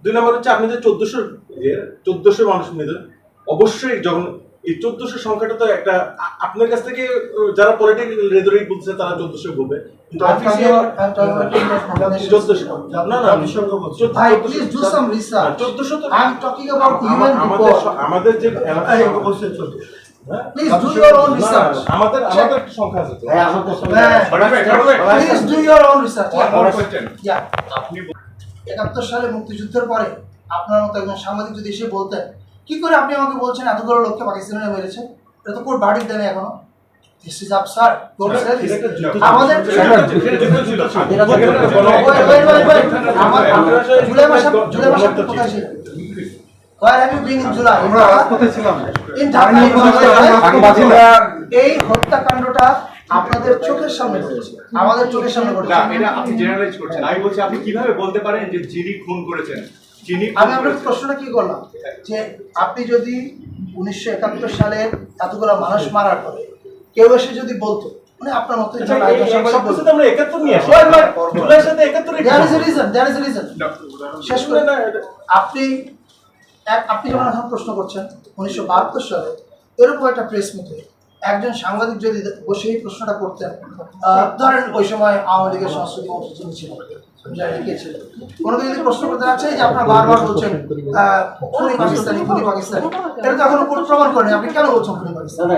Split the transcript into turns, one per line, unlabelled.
2 নম্বর হচ্ছে আপনি যে 1400 মানুষ মিলে অবশ্যই যখন এই 1400 সংখ্যাটা তো একটা আপনার কাছ থেকে যারা পলিটিক্যাল রেদরিক বলছে তারা 1400 বলবে কিন্তু অফিসিয়াল 1400 না
ভাই প্লিজ ডু সাম রিসার্চ
1400 তো
I am talking about human
আমাদের যে
অবশ্যই 1400 please do your own research
আমাদের একটা সংখ্যা আছে তো
please do your own research yeah আপনি 71 সালে মুক্তিযুদ্ধের পরে আপনার মতো একজন সাংবাদিক যদি এসে বলতেন কি করে আপনি আমাকে বলছেন এতগুলো লোককে পাকিস্তানিরা মেরেছে এটা তো কোর্ট ভার্ডিক্ট দেয় এখনো দিস ইজ আবসার্ড আমাদের জুলাই মাসে কোথায় ছিল Where have you been in July?
আমরা রাজপথে ছিলাম
in Dhaka এই হত্যাকাণ্ডটা আপনাদের চোখের সামনে ঘটেছে আমাদের চোখের সামনে ঘটেছে
না এটা আপনি জেনারেলাইজ করছেন আমি বলছি আপনি কিভাবে বলতে পারেন যে যিনি খুন করেছেন
আমি আপনার প্রশ্নটা কি করলাম যে আপনি যদি 1971 সালে এতগুলো মানুষ মারার পরে কেউ এসে যদি বলতো মানে আপনার মতো
আমরা 71 নিয়ে আসি জুলাইয়ের সাথে 71
there is a reason শেষ করে না আপনি যখন এখন প্রশ্ন করছেন 1972 সালে এরকম একটা প্রেস মিটে একজন সাংবাদিক যদি বসে এই প্রশ্নটা করতেন ধরেন ওই সময় আওয়ামী লীগের সংস্কৃতি মন্ত্রী ছিল কোনো যদি প্রশ্ন করতে যাচ্ছে যে আপনারা বারবার বলছেন খুনি পাকিস্তানি এটা তো এখনো প্রমাণ করেনি আপনি কেন বলছেন খুনি পাকিস্তানি